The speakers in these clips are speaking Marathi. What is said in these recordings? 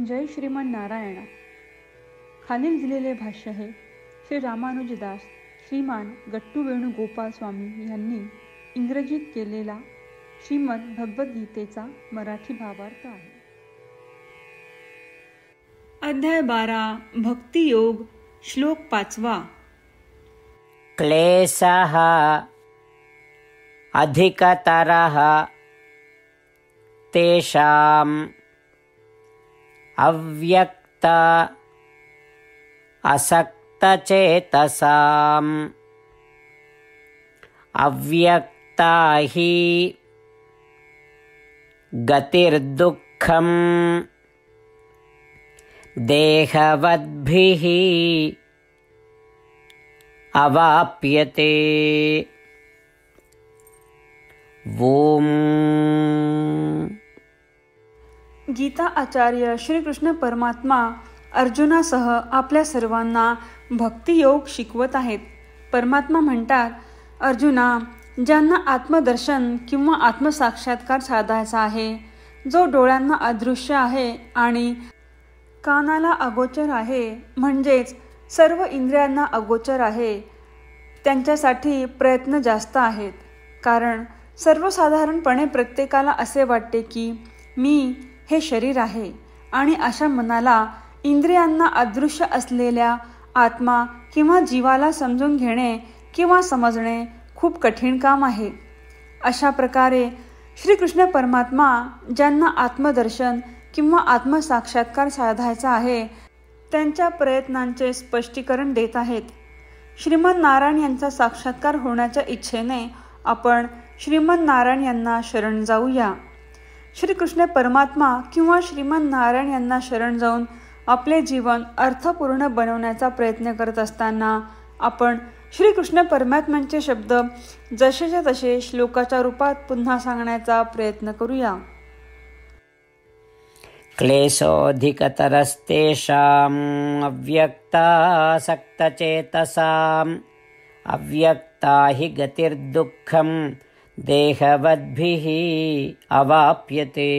जय श्रीमन नारायण. खालील दिलेले भाष्य हे श्री रामानुजदास श्रीमान गट्टू वेणुगोपाल स्वामी यांनी इंग्रजीत केलेला श्रीमद भगवद्गीतेचा मराठी भावार्थ आहे. अध्याय 12 भक्तियोग. श्लोक 5. क्लेशः अधिकतरः तेषाम् अव्यक्त असक्तचेतसाम् अव्यक्ता हि गतिर्दुःखम् देहवद्भिः अवाप्यते. ओम. गीता आचार्य श्रीकृष्ण परमात्मा अर्जुनासह आपल्या सर्वांना भक्तियोग शिकवत आहेत. परमात्मा म्हणतात, अर्जुना, ज्यांना आत्मदर्शन किंवा आत्मसाक्षात्कार साधायचा आहे, जो डोळ्यांना अदृश्य आहे आणि कानाला अगोचर आहे, म्हणजेच सर्व इंद्रियांना अगोचर आहे, त्यांच्यासाठी प्रयत्न जास्त आहेत. कारण सर्वसाधारणपणे प्रत्येकाला असे वाटते की मी हे शरीर आहे आणि अशा मनाला इंद्रियांना अदृश्य असलेल्या आत्मा किंवा जीवाला समजून घेणे किंवा समजणे खूप कठीण काम आहे. अशा प्रकारे श्रीकृष्ण परमात्मा ज्यांना आत्मदर्शन किंवा आत्मसाक्षात्कार साधायचा आहे, त्यांच्या प्रयत्नांचे स्पष्टीकरण देत आहेत. श्रीमन नारायण यांचा साक्षात्कार होण्याच्या इच्छेने आपण श्रीमन नारायण यांना शरण जाऊया. श्रीकृष्ण परमात्मा किंवा श्रीमन नारायण यांना शरण जाऊन आपले जीवन अर्थपूर्ण बनवण्याचा प्रयत्न करत असताना आपण श्रीकृष्ण परमात्म्यांचे शब्द जसेच्या तसे श्लोकाच्या रूपात पुन्हा सांगण्याचा प्रयत्न करूया. क्लेशोऽधिकतरस्तेषाम् अव्यक्तासक्तचेतसाम् अव्यक्ता हि गतिर्दुःखम् देहवद्भिः अवाप्यते.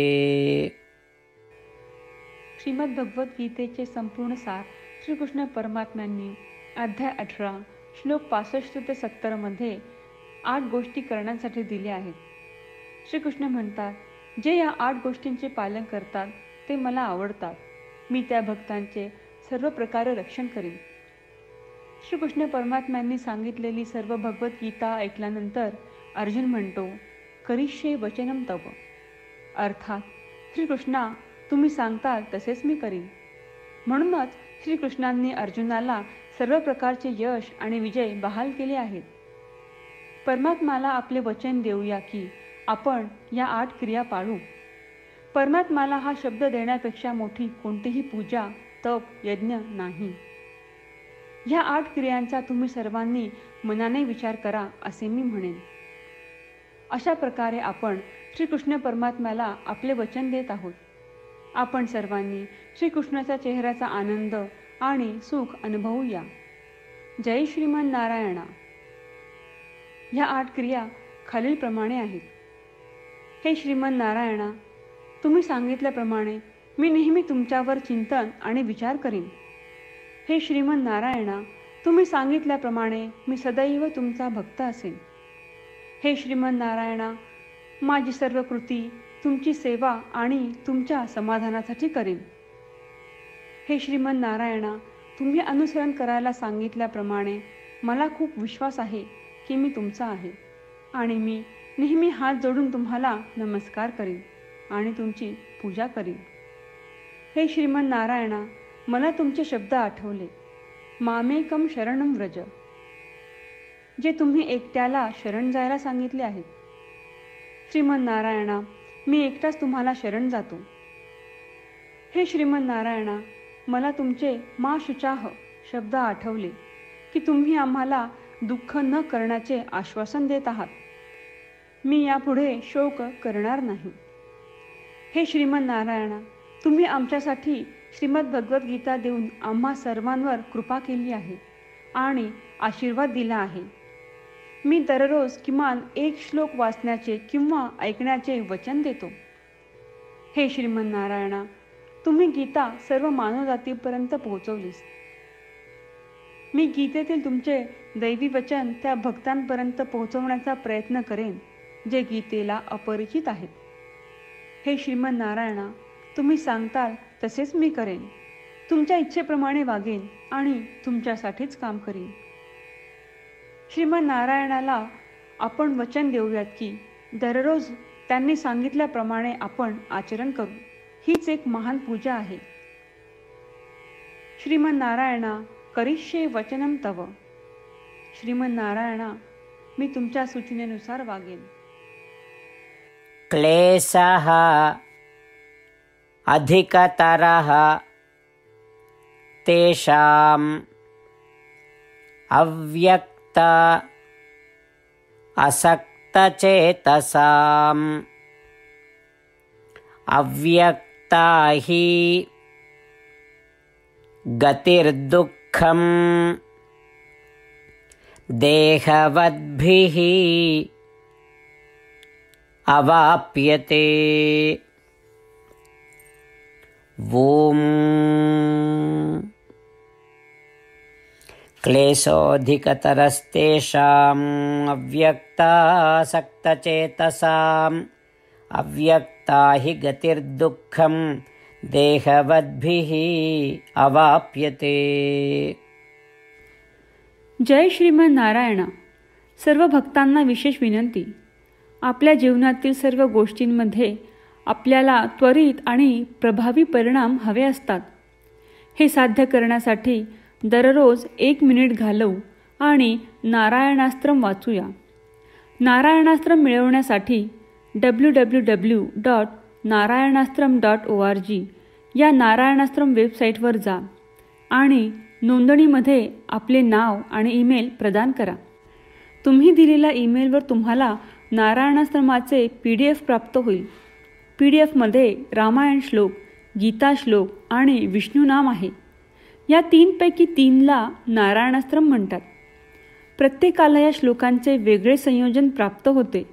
श्रीमद भगवद्गीतेचे संपूर्ण सार श्रीकृष्ण परमात्म्यांनी अध्याय 18 श्लोक 65 ते 70 मध्ये 8 गोष्टी करण्यासाठी दिल्या आहेत. श्रीकृष्ण म्हणतात, जे या 8 गोष्टींचे पालन करतात ते मला आवडतात. मी त्या भक्तांचे सर्व प्रकारे रक्षण करीन. श्रीकृष्ण परमात्म्यांनी सांगितलेली सर्व भगवद्गीता ऐकल्यानंतर अर्जुन म्हणतो, करिष्ये वचनम तव. अर्थात श्रीकृष्णा, तुम्ही सांगताल तसेच मी करीन. म्हणूनच श्रीकृष्णांनी अर्जुनाला सर्व प्रकारचे यश आणि विजय बहाल केले आहेत. परमात्म्याला आपले वचन देऊया की आपण या 8 क्रिया पाळू. परमात्म्याला हा शब्द देण्यापेक्षा मोठी कोणतीही पूजा, तप, यज्ञ नाही. ह्या 8 क्रियांचा तुम्ही सर्वांनी मनाने विचार करा असे मी म्हणेन. अशा प्रकारे आपण श्रीकृष्ण परमात्म्याला आपले वचन देत आहोत. आपण सर्वांनी श्रीकृष्णाच्या चेहऱ्याचा आनंद आणि सुख अनुभवूया. जय श्रीमन नारायणा. ह्या 8 क्रिया खालीलप्रमाणे आहेत. हे श्रीमन नारायणा, तुम्ही सांगितल्याप्रमाणे मी नेहमी तुमच्यावर चिंतन आणि विचार करीन. हे श्रीमन नारायणा, तुम्ही सांगितल्याप्रमाणे मी सदैव तुमचा भक्त असेन. हे श्रीमन नारायणा, माझी सर्व कृती तुमची सेवा आणि तुमच्या समाधानासाठी करीन. हे श्रीमन नारायणा, तुम्ही अनुसरण करायला सांगितल्याप्रमाणे मला खूप विश्वास आहे की मी तुमचा आहे आणि मी नेहमी हात जोडून तुम्हाला नमस्कार करीन आणि तुमची पूजा करीन. हे श्रीमन नारायणा, मला तुमचे शब्द आठवले. मामेकम शरणम व्रज, जे तुम्ही एकट्याला शरण जायला सांगितले आहेत. श्रीमन नारायणा, मी एकटाच तुम्हाला शरण जातो. हे श्रीमन नारायणा, मला तुमचे मा शुचाह शब्द आठवले की तुम्ही आम्हाला दुःख न करण्याचे आश्वासन देत आहात. मी यापुढे शोक करणार नाही. हे श्रीमन नारायणा, तुम्ही आमच्यासाठी श्रीमद भगवद्गीता देऊन आम्हा सर्वांवर कृपा केली आहे आणि आशीर्वाद दिला आहे. मी दररोज किमान 1 श्लोक वाचण्याचे किंवा ऐकण्याचे वचन देतो. हे श्रीमन नारायणा, तुम्ही गीता सर्व मानवजातीपर्यंत पोहोचवलीस. मी गीतेतील तुमचे दैवी वचन त्या भक्तांपर्यंत पोहोचवण्याचा प्रयत्न करेन जे गीतेला अपरिचित आहेत. हे श्रीमन नारायणा, तुम्ही सांगताल तसेच मी करेन. तुमच्या इच्छेप्रमाणे वागेन आणि तुमच्यासाठीच काम करीन. श्रीमन नारायणाला आपण वचन देऊयात की दररोज त्यांनी सांगितल्याप्रमाणे आपण आचरण करू. हीच एक महान पूजा आहे. श्रीमन नारायणा, करिष्ये वचनम तव. श्रीमन नारायणा, मी तुमच्या सूचनेनुसार वागेन. क्लेशः अधिकतरः तेषाम् अव्यक्त असक्तचेतसाम् अव्यक्ता हि गतिर्दुःखं देहवद्भिः अवाप्यते. ॐ क्लेशोऽधिकतरस्तेषाम् अव्यक्तासक्तचेतसाम् अव्यक्ता हि गतिर्दुःखं देहवद्भिः अवाप्यते. जय श्रीमन नारायणा. सर्व भक्तांना विशेष विनंती. आपल्या जीवनातील सर्व गोष्टींमध्ये आपल्याला त्वरित आणि प्रभावी परिणाम हवे असतात. हे साध्य करण्यासाठी दररोज 1 मिनिट घालवू आणि नारायणास्त्रम वाचूया. नारायणास्त्रम मिळवण्यासाठी www.narayanaastram.org या नारायणास्त्रम वेबसाईटवर जा आणि नोंदणीमध्ये आपले नाव आणि ईमेल प्रदान करा. तुम्ही दिलेल्या ईमेलवर तुम्हाला नारायणास्त्रमाचे PDF प्राप्त होईल. PDFमध्ये रामायण श्लोक, गीता श्लोक आणि विष्णू नाम आहे. या 3 पैकी 3ला नारायणास्त्रम म्हणतात. प्रत्येकाला या श्लोकांचे वेगळे संयोजन प्राप्त होते.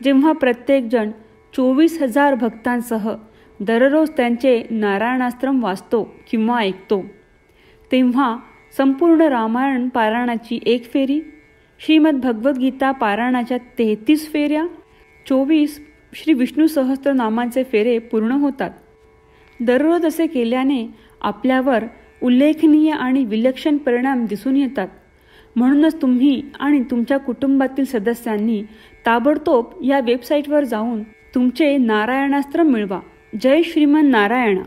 जेव्हा प्रत्येकजण 24,000 भक्तांसह दररोज त्यांचे नारायणास्त्रम वाचतो किंवा ऐकतो, तेव्हा संपूर्ण रामायण पारायणाची 1 फेरी, श्रीमद भगवद्गीता पारायणाच्या 33 फेऱ्या, 24 श्री विष्णू सहस्त्रनामांचे फेरे पूर्ण होतात. दररोज असे केल्याने आपल्यावर उल्लेखनीय आणि विलक्षण परिणाम दिसून येतात. म्हणूनच तुम्ही आणि तुमच्या कुटुंबातील सदस्यांनी ताबडतोब या वेबसाईटवर जाऊन तुमचे नारायणास्त्र मिळवा. जय श्रीमन नारायणा.